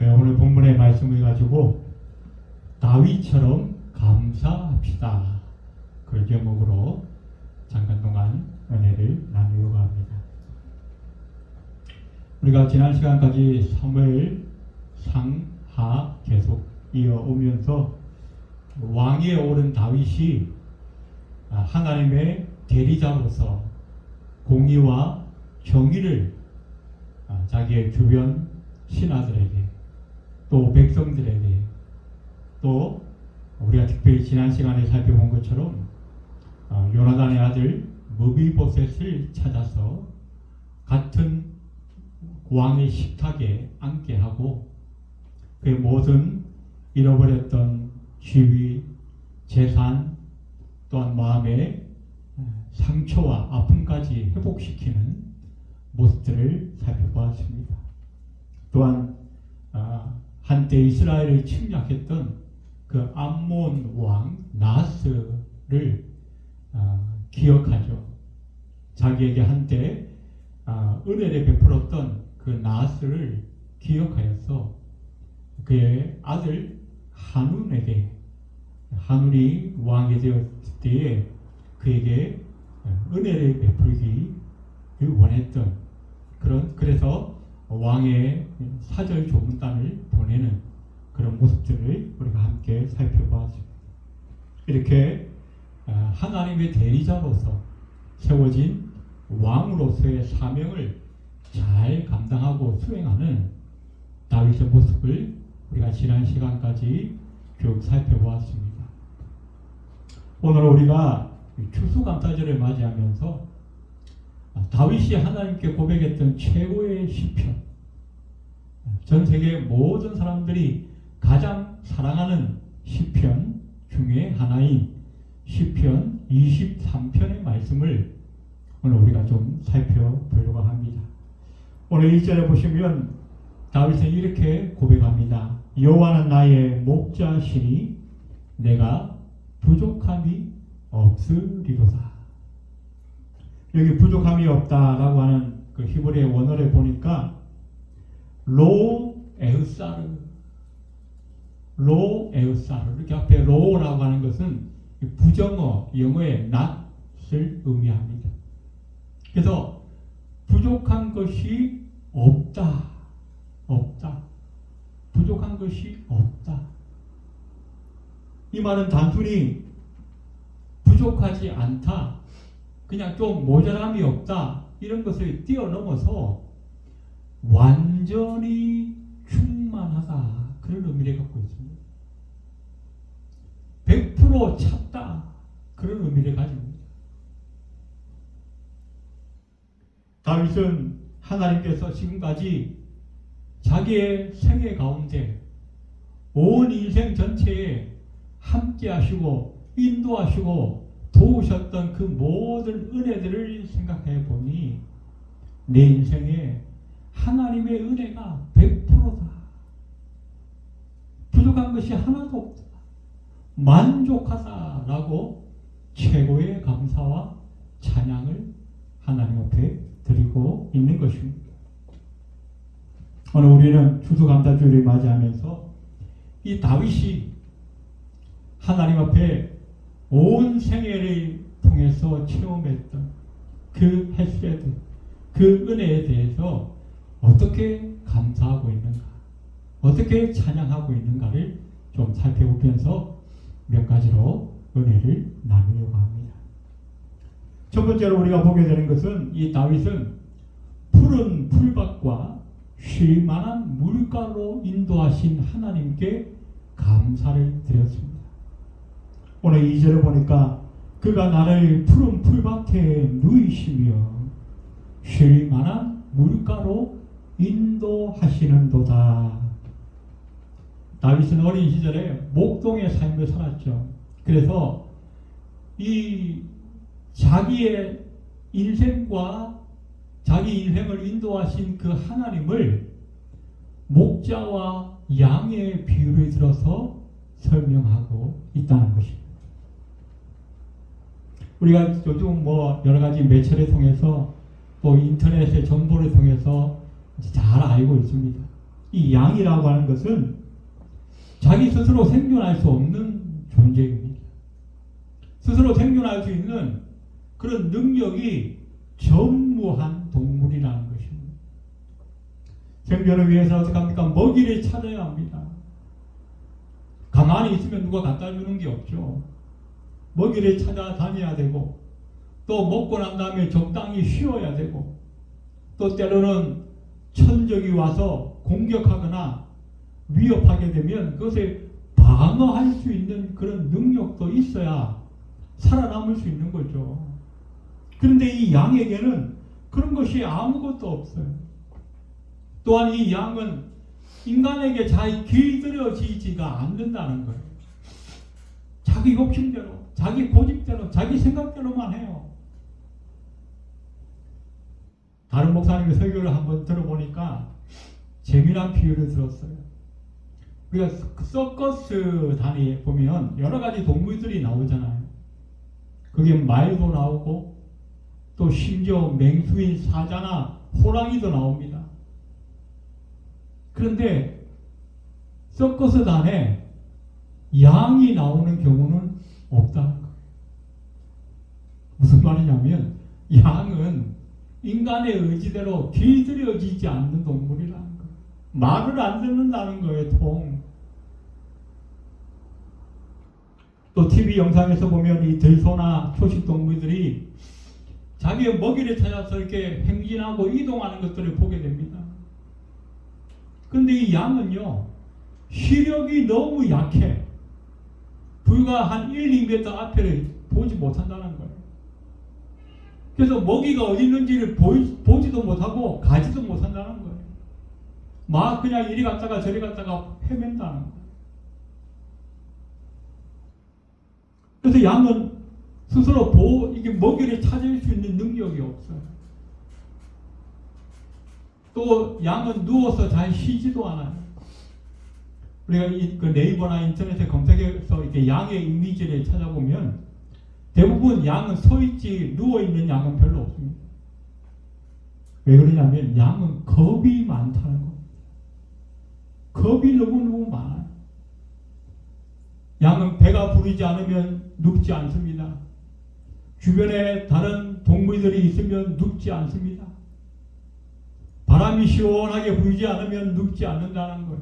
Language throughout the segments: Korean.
오늘 본문의 말씀을 가지고 다윗처럼 감사합시다. 그 제목으로 잠깐 동안 은혜를 나누려고 합니다. 우리가 지난 시간까지 사무엘 상하 계속 이어오면서 왕위에 오른 다윗이 하나님의 대리자로서 공의와 정의를 자기의 주변 신하들에게 또 백성들에게 또 우리가 특별히 지난 시간에 살펴본 것처럼 요나단의 아들 무비보셋을 찾아서 같은 왕의 식탁에 앉게 하고 그의 모든 잃어버렸던 지위, 재산 또한 마음의 상처와 아픔까지 회복시키는 모습들을 살펴보았습니다. 또한 한때 이스라엘을 침략했던 그 암몬 왕 나하스를 기억하죠. 자기에게 한때 은혜를 베풀었던 그 나하스를 기억하여서 그의 아들 한운에게 한운이 왕이 되었을 때에 그에게 은혜를 베풀기 원했던 그래서 왕의 사절 조문단을 보내는 그런 모습들을 우리가 함께 살펴보았습니다. 이렇게 하나님의 대리자로서 세워진 왕으로서의 사명을 잘 감당하고 수행하는 다윗의 모습을 우리가 지난 시간까지 쭉 살펴보았습니다. 오늘 우리가 추수감사절을 맞이하면서 다윗이 하나님께 고백했던 최고의 시편, 전 세계 모든 사람들이 가장 사랑하는 시편 중에 하나인 시편 23편의 말씀을 오늘 우리가 좀 살펴보려고 합니다. 오늘 1절에 보시면 다윗은 이렇게 고백합니다. 여호와는 나의 목자시니 내가 부족함이 없으리로다. 여기 부족함이 없다라고 하는 그 히브리의 원어를 보니까 로 에우사르 이렇게 앞에 로라고 하는 것은 부정어 영어의 not을 의미합니다. 그래서 부족한 것이 없다. 부족한 것이 없다. 이 말은 단순히 부족하지 않다, 그냥 좀 모자람이 없다 이런 것을 뛰어넘어서 완전히 충만하다 그런 의미를 갖고 있습니다. 100% 찼다 그런 의미를 가집니다. 다윗은 하나님께서 지금까지 자기의 생애 가운데 온 인생 전체에 함께 하시고 인도하시고 도우셨던 그 모든 은혜들을 생각해 보니 내 인생에 하나님의 은혜가 100%다. 부족한 것이 하나도 없다. 만족하다라고 최고의 감사와 찬양을 하나님 앞에 드리고 있는 것입니다. 오늘 우리는 추수감사주일을 맞이하면서 이 다윗이 하나님 앞에 온 생애를 통해서 체험했던 그 헤세드, 그 은혜에 대해서 어떻게 감사하고 있는가, 어떻게 찬양하고 있는가를 좀 살펴보면서 몇 가지로 은혜를 나누려고 합니다. 첫 번째로 우리가 보게 되는 것은 이 다윗은 푸른 풀밭과 쉴 만한 물가로 인도하신 하나님께 감사를 드렸습니다. 오늘 2절에 보니까 그가 나를 푸른 풀밭에 누이시며 쉴 만한 물가로 인도하시는도다. 다윗은 어린 시절에 목동의 삶을 살았죠. 그래서 이 자기의 인생과 자기 인생을 인도하신 그 하나님을 목자와 양의 비유를 들어서 설명하고 있다는 것입니다. 우리가 요즘 여러 가지 매체를 통해서 또 인터넷의 정보를 통해서 잘 알고 있습니다. 이 양이라고 하는 것은 자기 스스로 생존할 수 없는 존재입니다. 스스로 생존할 수 있는 그런 능력이 전무한 동물이라는 것입니다. 생존을 위해서 어떻게 합니까? 먹이를 찾아야 합니다. 가만히 있으면 누가 갖다 주는 게 없죠. 먹이를 찾아다녀야 되고, 또 먹고 난 다음에 적당히 쉬어야 되고, 또 때로는 천적이 와서 공격하거나 위협하게 되면 그것을 방어할 수 있는 그런 능력도 있어야 살아남을 수 있는 거죠. 그런데 이 양에게는 그런 것이 아무것도 없어요. 또한 이 양은 인간에게 잘 길들여지지가 않는다는 거예요. 자기 욕심대로, 자기 고집대로, 자기 생각대로만 해요. 다른 목사님의 설교를 한번 들어보니까 재미난 비유를 들었어요. 우리가 서커스 단에 보면 여러 가지 동물들이 나오잖아요. 그게 말도 나오고 또 심지어 맹수인 사자나 호랑이도 나옵니다. 그런데 서커스 단에 양이 나오는 경우는 없다는 거예요. 무슨 말이냐면 양은 인간의 의지대로 길들여지지 않는 동물이라는 거예요. 말을 안 듣는다는 거예요. 또 TV 영상에서 보면 이 들소나 초식 동물들이 자기의 먹이를 찾아서 이렇게 행진하고 이동하는 것들을 보게 됩니다. 그런데 이 양은요, 시력이 너무 약해. 불과 한 1, 2m 앞에를 보지 못한다는 거예요. 그래서 먹이가 어디 있는지를 보지도 못하고 가지도 못한다는 거예요. 막 그냥 이리 갔다가 저리 갔다가 헤맨다는 거예요. 그래서 양은 스스로 이게 먹이를 찾을 수 있는 능력이 없어요. 또 양은 누워서 잘 쉬지도 않아요. 우리가 그 네이버나 인터넷에 검색해서 이렇게 양의 이미지를 찾아보면 대부분 양은 서 있지 누워 있는 양은 별로 없습니다. 왜 그러냐면 양은 겁이 많다는 겁니다. 겁이 너무너무 많아요. 양은 배가 부르지 않으면 눕지 않습니다. 주변에 다른 동물들이 있으면 눕지 않습니다. 바람이 시원하게 불지 않으면 눕지 않는다는 거예요.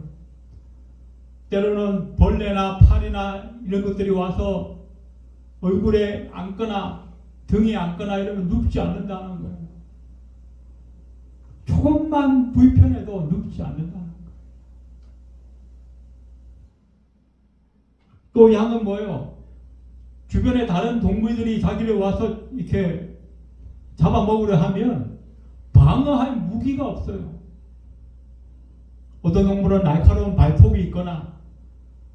때로는 벌레나 파리나 이런 것들이 와서 얼굴에 앉거나 등에 앉거나 이러면 눕지 않는다는 거예요. 조금만 불편해도 눕지 않는다는 거예요. 또 양은 뭐예요? 주변에 다른 동물들이 자기를 와서 이렇게 잡아먹으려 하면 방어할 무기가 없어요. 어떤 동물은 날카로운 발톱이 있거나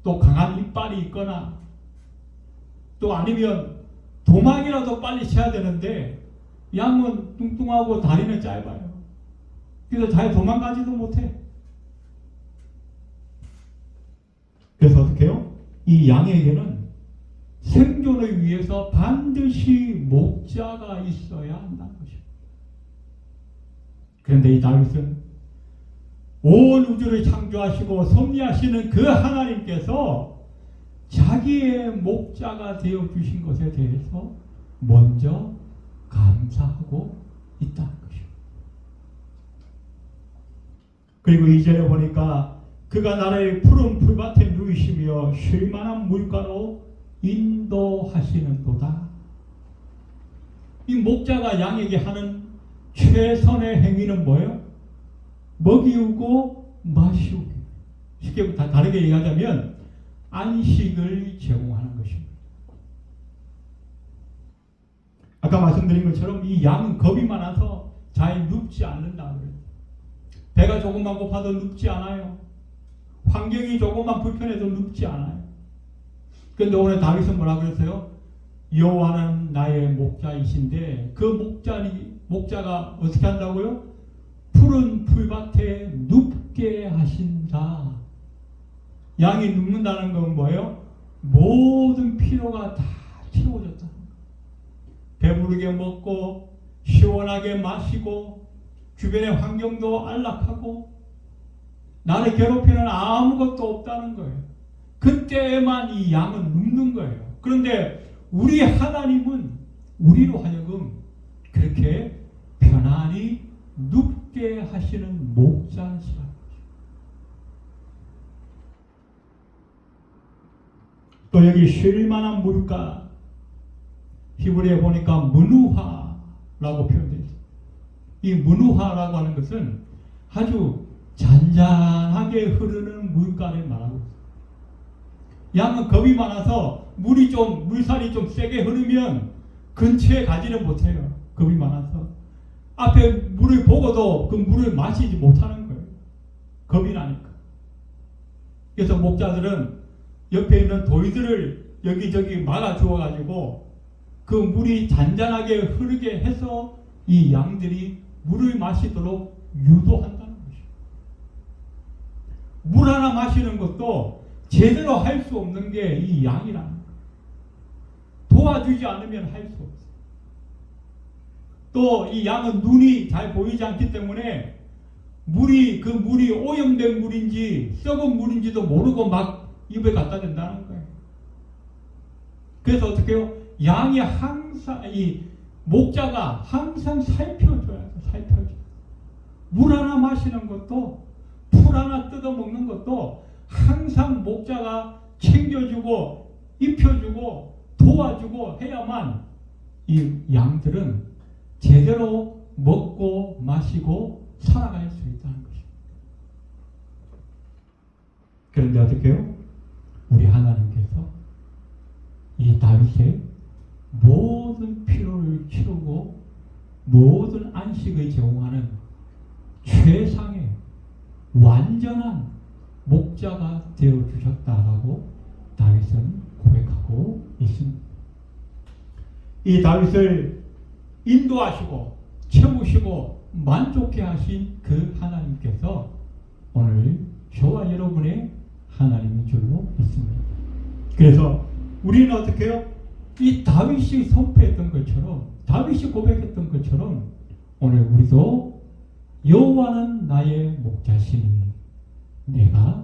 또 강한 이빨이 있거나 또 아니면 도망이라도 빨리 쳐야 되는데 양은 뚱뚱하고 다리는 짧아요. 그래서 잘 도망가지도 못해. 그래서 어떻게 해요? 이 양에게는 생존을 위해서 반드시 목자가 있어야 한다는 것입니다. 그런데 이 다윗은 온 우주를 창조하시고 섭리하시는 그 하나님께서 자기의 목자가 되어 주신 것에 대해서 먼저 감사하고 있다는 것입니다. 그리고 이전에 보니까 그가 나를 푸른 풀밭에 누이시며 쉴만한 물가로 인도하시는도다. 이 목자가 양에게 하는 최선의 행위는 뭐예요? 먹이우고 마시우기. 쉽게 다르게 얘기하자면 안식을 제공하는 것입니다. 아까 말씀드린 것처럼 이 양은 겁이 많아서 잘 눕지 않는다고 그래요. 배가 조금만 고파도 눕지 않아요. 환경이 조금만 불편해도 눕지 않아요. 그런데 오늘 다윗은 뭐라 그랬어요? 여호와는 나의 목자이신데 그 목자가 어떻게 한다고요? 푸른 풀밭에 눕게 하신다. 양이 눕는다는 건 뭐예요? 모든 피로가 다 채워졌다. 배부르게 먹고 시원하게 마시고 주변의 환경도 안락하고 나를 괴롭히는 아무것도 없다는 거예요. 그때만 이 양은 눕는 거예요. 그런데 우리 하나님은 우리로 하여금 그렇게 편안히 눕게 하시는 목자시라. 또 여기 쉴 만한 물가, 히브리에 보니까 문우하라고 표현되어 있어요. 이 문우하라고 하는 것은 아주 잔잔하게 흐르는 물가를 말하고 있어요. 양은 겁이 많아서 물살이 좀 세게 흐르면 근처에 가지를 못해요. 겁이 많아서. 앞에 물을 보고도 그 물을 마시지 못하는 거예요. 겁이 나니까. 그래서 목자들은 옆에 있는 돌들을 여기저기 막아 주어가지고 그 물이 잔잔하게 흐르게 해서 이 양들이 물을 마시도록 유도한다는 것이죠. 물 하나 마시는 것도 제대로 할 수 없는 게 이 양이라는 거예요. 도와주지 않으면 할 수 없어요. 또 이 양은 눈이 잘 보이지 않기 때문에 그 물이 오염된 물인지 썩은 물인지도 모르고 막 입에 갖다 댄다는 거예요. 그래서 어떻게 해요? 양이 항상, 이 목자가 항상 살펴줘야 돼. 살펴줘. 물 하나 마시는 것도, 풀 하나 뜯어 먹는 것도 항상 목자가 챙겨주고, 입혀주고, 도와주고 해야만 이 양들은 제대로 먹고 마시고 살아갈 수 있다는 것입니다. 그런데 어떻게 해요? 우리 하나님께서 이 다윗의 모든 필요를 치르고 모든 안식을 제공하는 최상의 완전한 목자가 되어주셨다라고 다윗은 고백하고 있습니다. 이 다윗을 인도하시고 채우시고 만족해 하신 그 하나님께서 오늘 저와 여러분의 하나님인 줄로 믿습니다. 그래서 우리는 어떻게 해요? 이 다윗이 선포했던 것처럼, 다윗이 고백했던 것처럼 오늘 우리도 여호와는 나의 목자시니 내가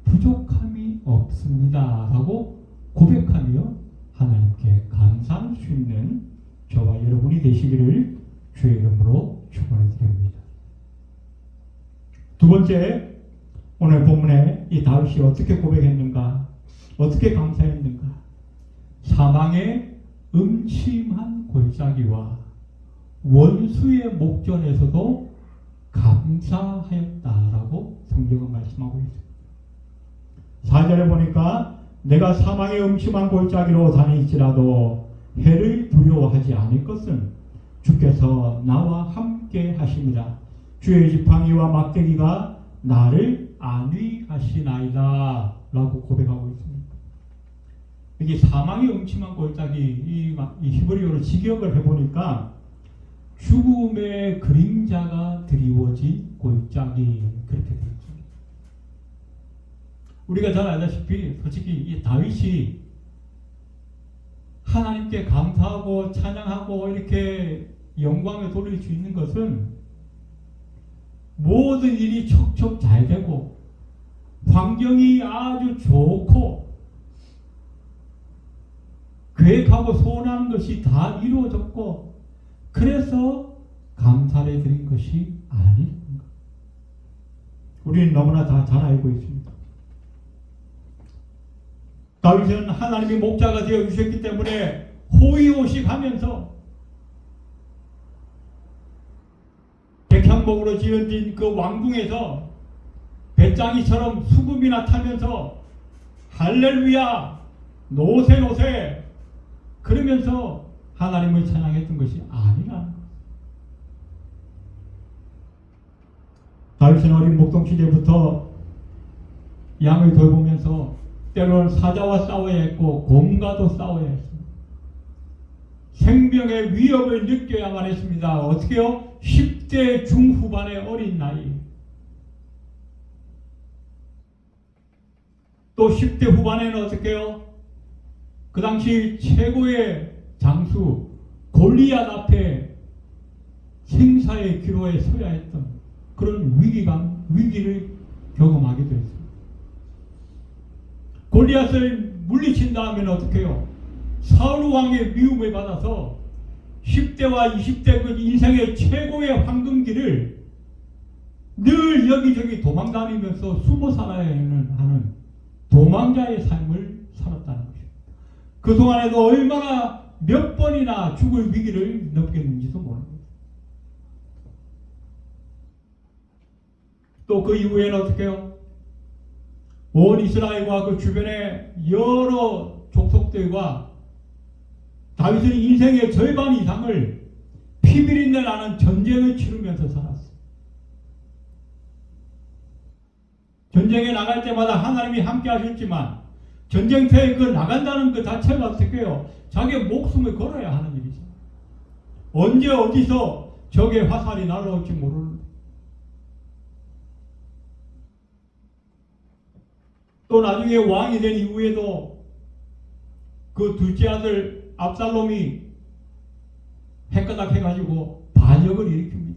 부족함이 없습니다 라고 고백하며 하나님께 감사할 수 있는 저와 여러분이 되시기를 주의 이름으로 축원해 드립니다. 두 번째, 오늘 본문에 이 다윗이 어떻게 고백했는가, 어떻게 감사했는가? 사망의 음침한 골짜기와 원수의 목전에서도 감사하였다라고 성경은 말씀하고 있습니다. 4절에 보니까 내가 사망의 음침한 골짜기로 다닐지라도 해를 두려워하지 않을 것은 주께서 나와 함께 하심이라. 주의 지팡이와 막대기가 나를 안위하시나이다 라고 고백하고 있습니다. 여기 사망의 음침한 골짜기, 이 히브리어로 직역을 해보니까 죽음의 그림자가 드리워진 골짜기, 그렇게 되어 있습니다. 우리가 잘 알다시피 솔직히 이 다윗이 하나님께 감사하고 찬양하고 이렇게 영광을 돌릴 수 있는 것은 모든 일이 척척 잘 되고 환경이 아주 좋고 계획하고 소원하는 것이 다 이루어졌고 그래서 감사를 드린 것이 아닌 것. 우리는 너무나 다 잘 알고 있습니다. 다윗은 하나님이 목자가 되어 주셨기 때문에 호의호식하면서 백향목으로 지어진 그 왕궁에서 배짱이처럼 수금이나 타면서 할렐루야 노세 노세 그러면서 하나님을 찬양했던 것이 아니라는 것. 다윗은 어린 목동 시대부터 양을 돌보면서 때로는 사자와 싸워야 했고 곰과도 싸워야 했습니다. 생명의 위협을 느껴야만 했습니다. 어떻게요? 10대 중후반의 어린 나이, 또 10대 후반에는 어떻게요? 그 당시 최고의 장수 골리앗 앞에 생사의 기로에 서야 했던 그런 위기를 경험하게 되었습니다. 골리앗을 물리친 다음에는 어떻게 해요? 사울 왕의 미움을 받아서 10대와 20대 그 인생의 최고의 황금기를 늘 여기저기 도망다니면서 숨어 살아야 하는 도망자의 삶을 살았다는 것입니다. 그동안에도 얼마나 몇 번이나 죽을 위기를 넘겼는지도 모릅니다. 또 그 이후에는 어떻게 해요? 온 이스라엘과 그 주변의 여러 족속들과 다윗은 인생의 절반 이상을 피비린내 나는 전쟁을 치르면서 살았어요. 전쟁에 나갈 때마다 하나님이 함께 하셨지만 전쟁터에 그 나간다는 그 자체가 어떻게 해요? 자기의 목숨을 걸어야 하는 일이죠. 언제 어디서 적의 화살이 날아올지 모르는. 또 나중에 왕이 된 이후에도 그 둘째 아들 압살롬이 헷가닥 해가지고 반역을 일으킵니다.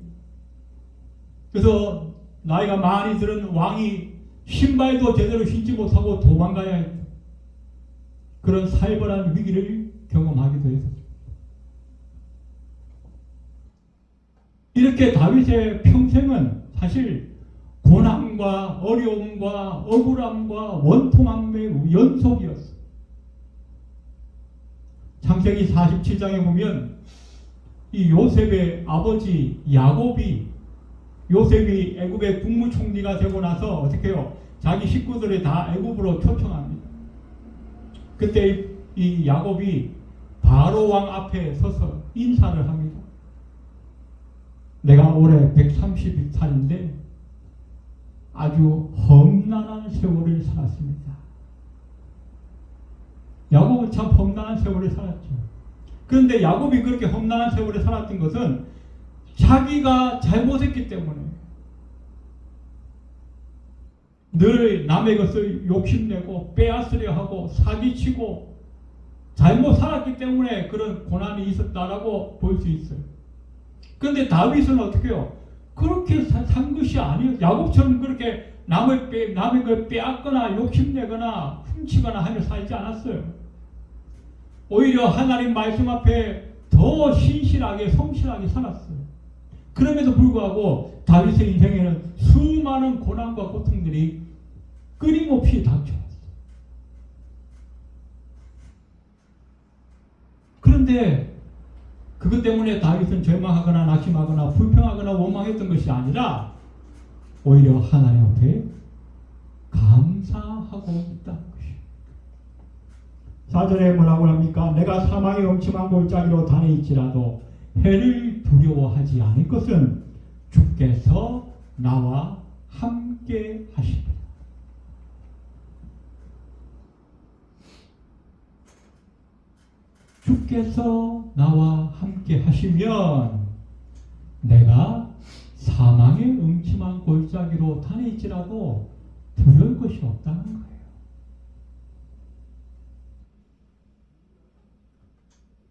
그래서 나이가 많이 들은 왕이 신발도 제대로 신지 못하고 도망가야 했죠. 그런 살벌한 위기를 경험하기도 했었죠. 이렇게 다윗의 평생은 사실 고난과 어려움과 억울함과 원통함의 연속이었어요. 창세기 47장에 보면 이 요셉의 아버지 야곱이 요셉이 애굽의 국무총리가 되고 나서 어떻게 해요? 자기 식구들을 다 애굽으로 초청합니다. 그때 이 야곱이 바로 왕 앞에 서서 인사를 합니다. 내가 올해 130살인데 아주 험난한 세월을 살았습니다. 야곱은 참 험난한 세월을 살았죠. 그런데 야곱이 그렇게 험난한 세월을 살았던 것은 자기가 잘못했기 때문에 늘 남의 것을 욕심내고 빼앗으려 하고 사기치고 잘못 살았기 때문에 그런 고난이 있었다라고 볼 수 있어요. 그런데 다윗은 어떻게 해요? 그렇게 산 것이 아니에요. 야곱처럼 그렇게 남의 걸 빼앗거나 욕심내거나 훔치거나 하며 살지 않았어요. 오히려 하나님 말씀 앞에 더 신실하게 성실하게 살았어요. 그럼에도 불구하고 다윗의 인생에는 수많은 고난과 고통들이 끊임없이 닥쳐왔어요. 그런데 그것 때문에 다윗은 절망하거나 낙심하거나 불평하거나 원망했던 것이 아니라 오히려 하나님 앞에 감사하고 있다는 것이에요. 4절에 뭐라고 합니까? 내가 사망의 엄침한 골짜기로 다닐지라도 해를 두려워하지 않을 것은 주께서 나와 함께 하시리라. 주께서 나와 함께 하시면 내가 사망의 음침한 골짜기로 다닐지라도 두려울 것이 없다는 거예요.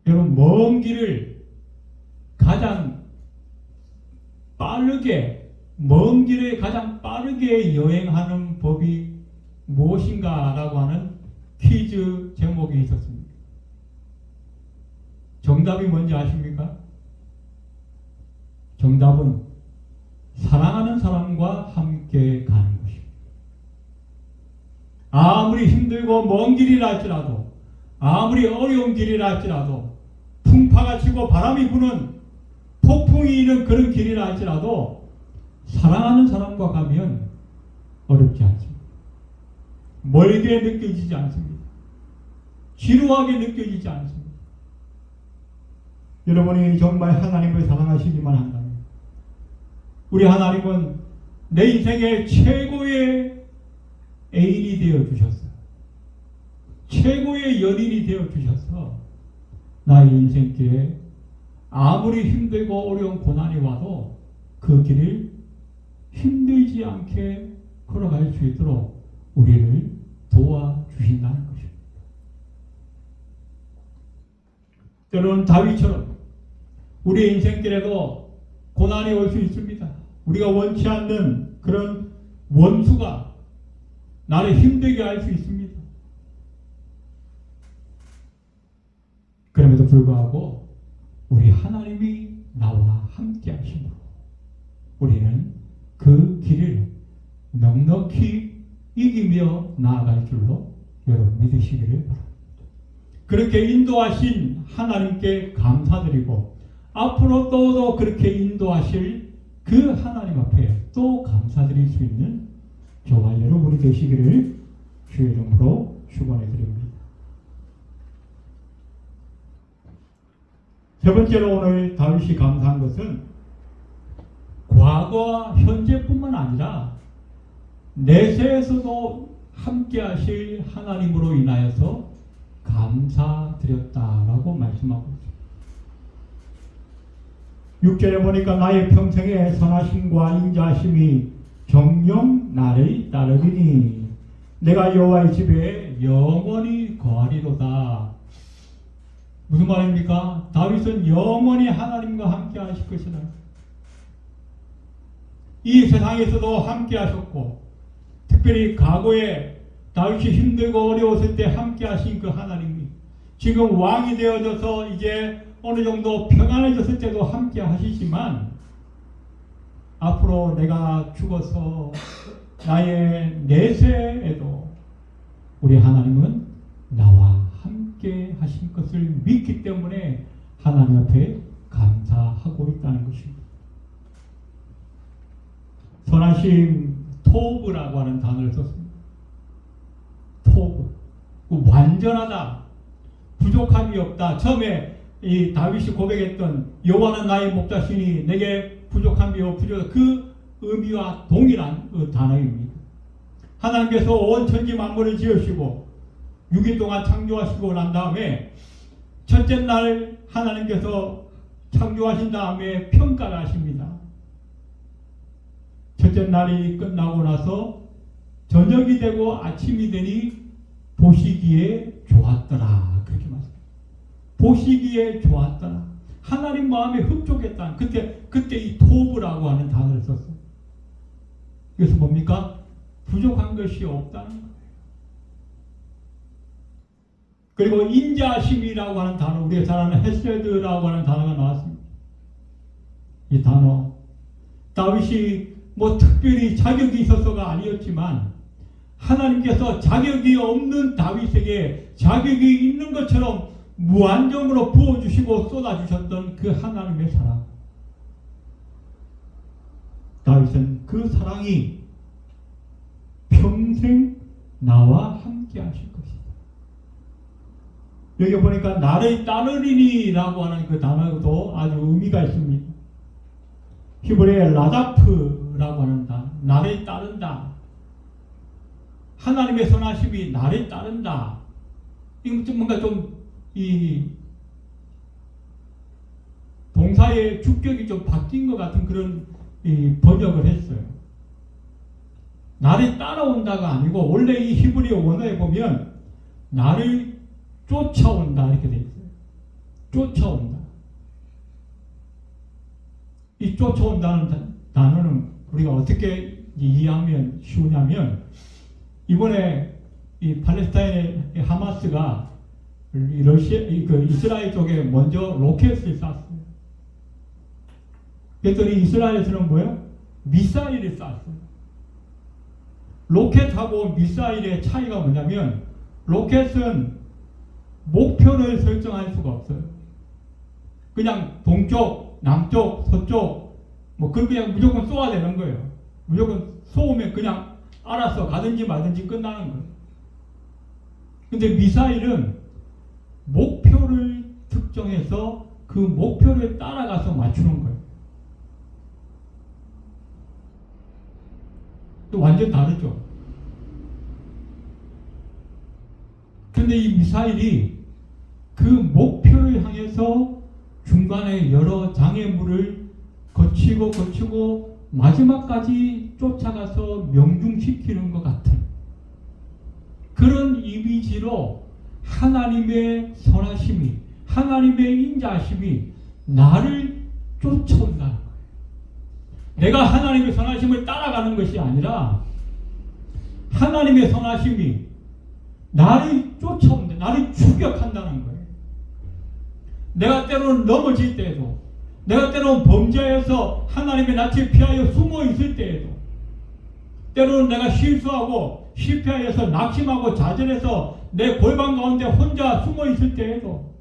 여러분, 먼 길을 가장 빠르게 여행하는 법이 무엇인가라고 하는 퀴즈 제목이 있었습니다. 정답이 뭔지 아십니까? 정답은 사랑하는 사람과 함께 가는 것입니다. 아무리 힘들고 먼 길이라 할지라도, 아무리 어려운 길이라 할지라도, 풍파가 치고 바람이 부는 폭풍이 있는 그런 길이라 할지라도 사랑하는 사람과 가면 어렵지 않습니다. 멀게 느껴지지 않습니다. 지루하게 느껴지지 않습니다. 여러분이 정말 하나님을 사랑하시기만 한다면 우리 하나님은 내 인생의 최고의 애인이 되어 주셨어요. 최고의 연인이 되어 주셔서 나의 인생길에 아무리 힘들고 어려운 고난이 와도 그 길을 힘들지 않게 걸어갈 수 있도록 우리를 도와주신다는 것입니다. 때로는 다윗처럼 우리의 인생길에도 고난이 올 수 있습니다. 우리가 원치 않는 그런 원수가 나를 힘들게 할 수 있습니다. 그럼에도 불구하고 우리 하나님이 나와 함께 하심으로 우리는 그 길을 넉넉히 이기며 나아갈 줄로 여러분 믿으시기를 바랍니다. 그렇게 인도하신 하나님께 감사드리고 앞으로 또 그렇게 인도하실 그 하나님 앞에 또 감사드릴 수 있는 저와 여러분이 되시기를 주의 이름으로 축원해 드립니다. 세 번째로 오늘 다윗이 감사한 것은 과거와 현재뿐만 아니라 내세에서도 함께 하실 하나님으로 인하여서 감사드렸다라고 말씀하고 있습니다. 6절에 보니까 나의 평생의 선하심과 인자하심이 정녕 나를 따르리니 내가 여호와의 집에 영원히 거하리로다. 무슨 말입니까? 다윗은 영원히 하나님과 함께 하실 것이다. 이 세상에서도 함께 하셨고 특별히 과거에 다윗이 힘들고 어려웠을 때 함께 하신 그 하나님이 지금 왕이 되어져서 이제 어느 정도 평안해졌을 때도 함께 하시지만 앞으로 내가 죽어서 나의 내세에도 우리 하나님은 나와 함께 하신 것을 믿기 때문에 하나님 앞에 감사하고 있다는 것입니다. 선하심 토브라고 하는 단어를 썼습니다. 토브, 완전하다, 부족함이 없다. 처음에 이 다윗이 고백했던 여호와는 나의 목자시니 내게 부족함이 없으리로다. 그 의미와 동일한 단어입니다. 하나님께서 온 천지 만물을 지으시고 6일 동안 창조하시고 난 다음에 첫째 날 하나님께서 창조하신 다음에 평가를 하십니다. 첫째 날이 끝나고 나서 저녁이 되고 아침이 되니 보시기에 좋았더라. 그렇게 말합니다. 보시기에 좋았더라. 하나님 마음에 흡족했다. 그때 이 토브라고 하는 단어를 썼어요. 이것은 뭡니까? 부족한 것이 없다는 거예요. 그리고 인자심이라고 하는 단어, 우리가 잘 아는 헤세드라고 하는 단어가 나왔습니다. 이 단어, 다윗이 특별히 자격이 있어서가 아니었지만 하나님께서 자격이 없는 다윗에게 자격이 있는 것처럼 무한정으로 부어주시고 쏟아주셨던 그 하나님의 사랑. 다윗은 그 사랑이 평생 나와 함께 하실 것이다. 여기 보니까 나를 따르리니라고 하는 그 단어도 아주 의미가 있습니다. 히브리어의 라다프라고 하는 단어, 나를 따른다. 하나님의 선하심이 나를 따른다. 이건 좀 뭔가 이 동사의 주격이 좀 바뀐 것 같은 그런 번역을 했어요. 나를 따라온다가 아니고 원래 이 히브리어 원어에 보면 나를 쫓아온다 이렇게 돼 있어요. 쫓아온다. 이 쫓아온다는 단어는 우리가 어떻게 이해하면 쉬우냐면 이번에 이 팔레스타인의 하마스가 이스라엘 쪽에 먼저 로켓을 쐈어요. 그랬더니 이스라엘에서는 뭐예요? 미사일을 쐈어요. 로켓하고 미사일의 차이가 뭐냐면 로켓은 목표를 설정할 수가 없어요. 그냥 동쪽, 남쪽, 서쪽 그냥 무조건 쏘아야 되는 거예요. 무조건 쏘면 그냥 알아서 가든지 말든지 끝나는 거예요. 근데 미사일은 목표를 특정해서 그 목표를 따라가서 맞추는 거예요. 또 완전 다르죠. 근데 이 미사일이 그 목표를 향해서 중간에 여러 장애물을 거치고 마지막까지 쫓아가서 명중시키는 것 같은 그런 이미지로 하나님의 선하심이, 하나님의 인자하심이 나를 쫓아온다는 거예요. 내가 하나님의 선하심을 따라가는 것이 아니라 하나님의 선하심이 나를 쫓아온다, 나를 추격한다는 거예요. 내가 때로는 넘어질 때에도, 내가 때로는 범죄해서 하나님의 낯을 피하여 숨어 있을 때에도, 때로는 내가 실수하고 실패하여서 낙심하고 좌절해서 내 골방 가운데 혼자 숨어 있을 때에도,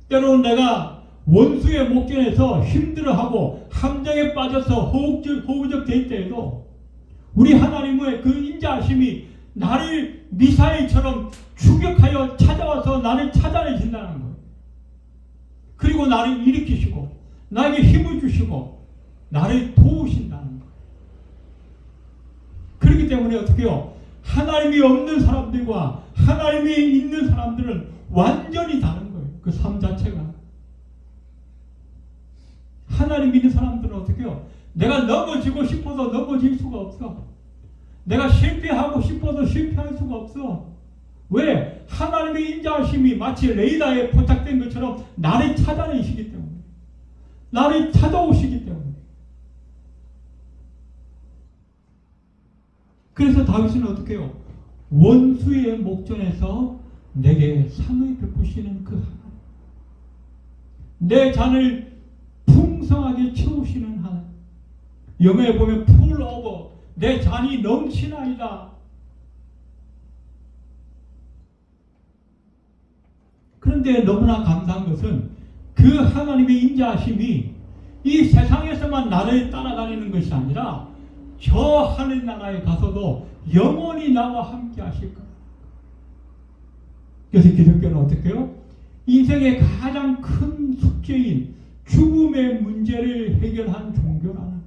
때로는 내가 원수의 목전에서 힘들어하고 함정에 빠져서 허우적 될 때에도 우리 하나님의 그 인자하심이 나를 미사일처럼 추격하여 찾아와서 나를 찾아내신다는 거예요. 그리고 나를 일으키시고 나에게 힘을 주시고 나를 도우신다는 거예요. 그렇기 때문에 어떻게 해요? 하나님이 없는 사람들과 하나님이 있는 사람들은 완전히 다른 거예요. 그 삶 자체가. 하나님 믿는 사람들은 어떻게 해요? 내가 넘어지고 싶어서 넘어질 수가 없어. 내가 실패하고 싶어서 실패할 수가 없어. 왜? 하나님의 인자하심이 마치 레이더에 포착된 것처럼 나를 찾아내시기 때문에, 나를 찾아오시기 때문에. 그래서 다윗은 어떻게 해요? 원수의 목전에서 내게 상을 베푸시는 그 하나님, 내 잔을 풍성하게 채우시는 하나님. 영어에 보면 full over, 내 잔이 넘치나이다. 그런데 너무나 감사한 것은 그 하나님의 인자하심이 이 세상에서만 나를 따라다니는 것이 아니라 저 하늘나라에 가서도 영원히 나와 함께 하실 거예요. 그래서 기독교는 어떻게 해요? 인생의 가장 큰 숙제인 죽음의 문제를 해결한 종교라는 거예요.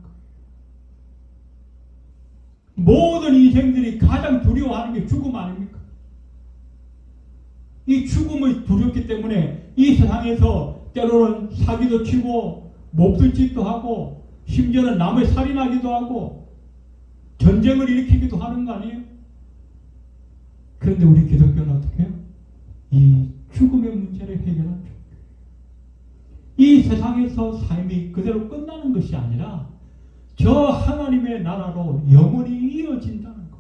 모든 인생들이 가장 두려워하는 게 죽음 아닙니까? 이 죽음을 두렵기 때문에 이 세상에서 때로는 사기도 치고 몹쓸 짓도 하고 심지어는 남을 살인하기도 하고 전쟁을 일으키기도 하는 거 아니에요? 그런데 우리 기독교는 어떻게 해요? 이 죽음의 문제를 해결한 종교. 이 세상에서 삶이 그대로 끝나는 것이 아니라 저 하나님의 나라로 영원히 이어진다는 것.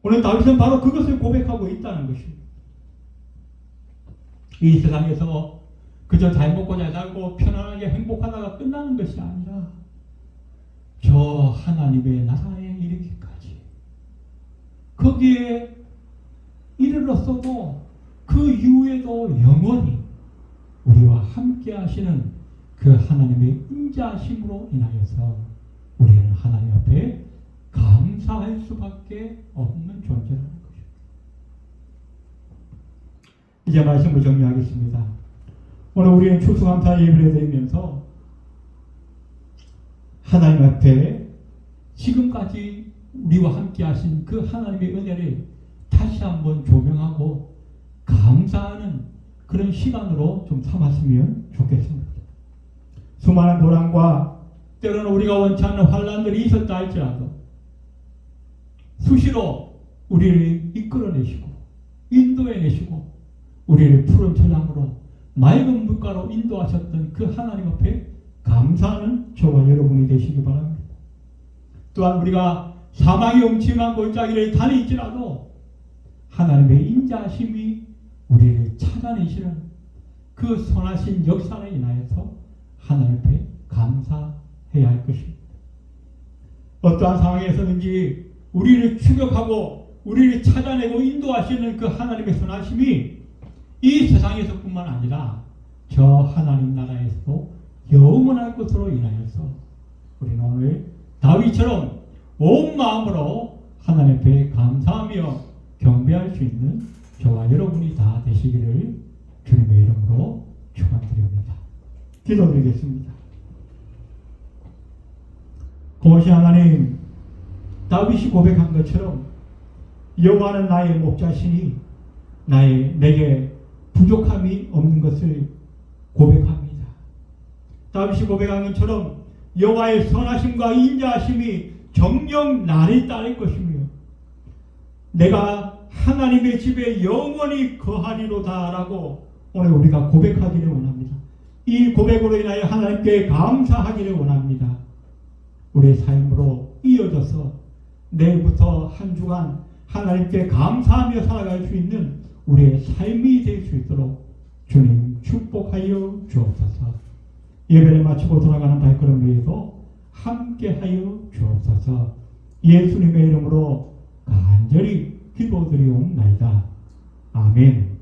오늘 다윗은 바로 그것을 고백하고 있다는 것입니다. 이 세상에서 그저 잘 먹고 잘 살고 편안하게 행복하다가 끝나는 것이 아니라 저 하나님의 나라에 이르기까지, 거기에 이르렀어도 그 이후에도 영원히 우리와 함께 하시는 그 하나님의 인자하심으로 인하여서 우리는 하나님 앞에 감사할 수밖에 없는 존재라는 것입니다. 이제 말씀을 정리하겠습니다. 오늘 우리는 추수감사 예배를 드리면서 하나님 앞에 지금까지 우리와 함께 하신 그 하나님의 은혜를 다시 한번 조명하고 감사하는 그런 시간으로 좀 삼았으면 좋겠습니다. 수많은 고난과 때로는 우리가 원치 않는 환난들이 있었다 할지라도 수시로 우리를 이끌어내시고 인도해내시고 우리를 푸른 초장으로 맑은 물가로 인도하셨던 그 하나님 앞에 감사하는 저와 여러분이 되시기 바랍니다. 또한 우리가 사망의 음침한 골짜기를 다닐지라도 하나님의 인자하심이 우리를 찾아내시는 그 선하신 역사를 인하여서 하나님 앞에 감사해야 할 것입니다. 어떠한 상황에서든지 우리를 추격하고 우리를 찾아내고 인도하시는 그 하나님의 선하심이 이 세상에서뿐만 아니라 저 하나님 나라에서도 영원할 것으로 인하여서 우리는 오늘 다윗처럼 온 마음으로 하나님 앞에 감사하며 경배할 수 있는 저와 여러분이 다 되시기를 주님의 이름으로 축원드립니다. 기도드리겠습니다. 고마우신 하나님, 다윗이 고백한 것처럼 여호와는 나의 목자시니 내게 부족함이 없는 것을 고백합니다. 다윗이 고백한 것처럼 여호와의 선하심과 인자하심이 정녕 나를 따를 것이며 내가 하나님의 집에 영원히 거하리로다라고 오늘 우리가 고백하기를 원합니다. 이 고백으로 인하여 하나님께 감사하기를 원합니다. 우리의 삶으로 이어져서 내일부터 한 주간 하나님께 감사하며 살아갈 수 있는 우리의 삶이 될 수 있도록 주님 축복하여 주옵소서. 예배를 마치고 돌아가는 발걸음 위에도 함께하여 주옵소서. 예수님의 이름으로 간절히 기도드리옵나이다. 아멘.